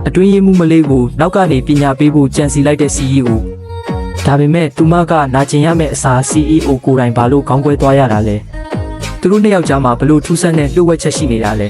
အတွင်းရေးမှုမလေးကိုနောက်ကနေပညာပေးဖို့ကြံစီလိုက်တဲ့ CEO ဒါပေမဲ့သူမကနာကျင်ရမယ့်အစား CEO ကိုယ်တိုင်ဘာလို့ခေါင်းခွဲသွားရတာလဲသူတို့နှစ်ယောက်ကြားမှာဘလို့ထူးဆန်းတဲ့လှုပ်ဝက်ချက်ရှိနေတာလဲ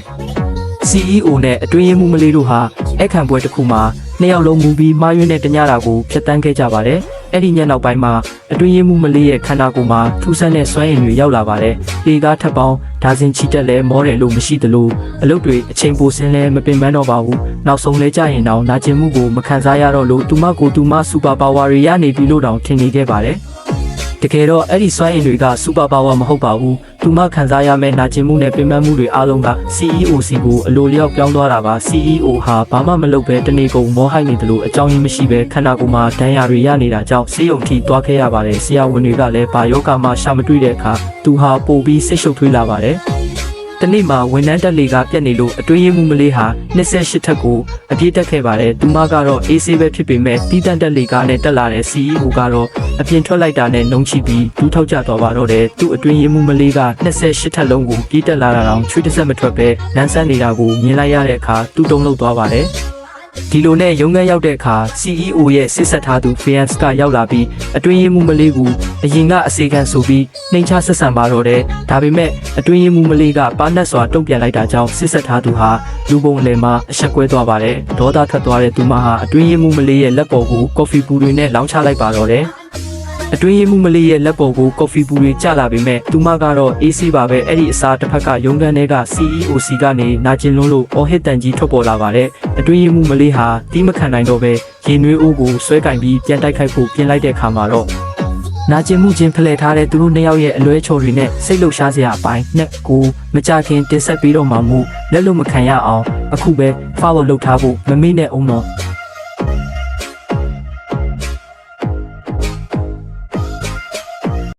CEO နဲ့အတွင်းရေးမှုမလေးတို့ဟာအခန့်ပွဲတစ်ခုမှာနှစ်ယောက်လုံးမူပြီးမှားယွင်းတဲ့တညတာကိုဖျက်ဆီးခဲ့ကြပါတယ်အဲ့ဒီညနောက်ပိုင်းမှာအတွင်းရေးမှုမလေးရဲ့ခန္ဓာကိုယ်မှာထူးဆန်းတဲ့စွမ်းရည်တွေရောက်လာပါတယ်။လေကားထပ်ပေါင်းဒါဇင်ချီတက်လဲမောတယ်လို့မရှိသလိုအလုပ်တွေအချိန်ပိုစင်းလဲမပင်ပန်းတော့ပါဘူး။နောက်ဆုံးလဲကြရင်တော့နာကျင်မှုကိုမခံစားရတော့လို့သူမကိုသူမစူပါပါဝါတွေရနေပြီလို့တောင်ထင်နေခဲ့ပါတယ်။တကယ်တော့အဲ့ဒီစွမ်းရည်တွေကစူပါပါဝါမဟုတ်ပါဘူး။သူမခံစားရမယ့်နာကျင်မှုနဲ့ပင်ပန်းမှုတွေအားလုံးက CEO စီကိုအလိုလျောက်ပြောင်းသွားတာပါ CEO ဟာဘာမှမလုပ်ဘဲတနေ့ကုန်မောဟိုက်နေတယ်လို့အကြောင်းရင်းမရှိဘဲခန္ဓာကိုယ်မှာဒဏ်ရာတွေရနေတာကြောင့်ဆေးရုံထိသွားခဲ့ရပါတယ်ဆရာဝန်တွေကလည်းဘာယောဂမှရှာမတွေ့တဲ့အခါသူဟာပိုပြီးစိတ်ရှုပ်ထွေးလာပါတယ်တနေ့မှာဝန်ထမ်းတက်လေကပြက်နေလို့အတွင်းရေးမှုမလေးဟာ28ထက်ကိုအပြည့်တက်ခဲ့ပါတယ်သူမကတော့အေးဆေးပဲဖြစ်ပေမဲ့တီးတန့်တက်လေကနဲ့တက်လာတဲ့ CEO ကတော့အပြင်ထွက်လိုက်တာနဲ့နှုံးချိပြီးဒူးထောက်ကျသွားပါတော့တယ်သူ့အတွင်းရေးမှုမလေးက28ထက်လုံးကိုပြေးတက်လာတာတောင်ချွေးတစ်ဆက်မထွက်ပဲလမ်းဆန်းနေတာကိုမြင်လိုက်ရတဲ့အခါသူ့တုံးလှုပ်သွားပါတယ်ဒီလိုနဲ့ရုံးခန်းရောက်တဲ့အခါ CEO ရဲ့စစ်ဆက်ထားသူ Fiance ကရောက်လာပြီးအတွင်းရေးမှုမလေးကိုအရင်ကအစေခံဆိုပြီးနှိမ်ချဆက်ဆံပါတော့တယ်ဒါပေမဲ့အတွင်းရေးမှုမလေးကပါနတ်စွာတုံ့ပြန်လိုက်တာကြောင့်စစ်ဆက်ထားသူဟာလူပုံလယ်မှာအဆက်ကွဲသွားပါတယ်ဒေါသထွက်သွားတဲ့သူမဟာအတွင်းရေးမှုမလေးရဲ့လက်ပေါ်ကိုကော်ဖီပူတွေနဲ့လောင်းချလိုက်ပါတော့တယ်အတွင်းရေးမှုမလေးရဲ့လက်ပေါ်ကိုကော်ဖီပူတွေကျလာပေမဲ့သူမကတော့အေးဆေးပါပဲအဲ့ဒီအစားတစ်ဖက်ကရုံးခန်းထဲက CEO စီကနေနာကျင်လွန်းလို့အော်ဟစ်တန်ကြီးထွက်ပေါ်လာပါတယ်အတွင်းရေးမှုမလေးဟာတီးမခံနိုင်တော့ပဲရေနွေးအိုးကိုဆွဲကင်ပြီးပြန်တိုက်ခိုက်ဖို့ပြင်လိုက်တဲ့အခါမှာတော့နာကျင်မှုချင်းဖလှယ်ထားတဲ့သူတို့နှစ်ယောက်ရဲ့အလွဲချော်တွေနဲ့စိတ်လှုပ်ရှားစရာအပိုင်းနဲ့ကိုမကြခင်တင်ဆက်ပြီးတော့မှမို့လက်လို့မခံရအောင်အခုပဲ follow လုပ်ထားဖို့မမေ့နဲ့အောင်တော့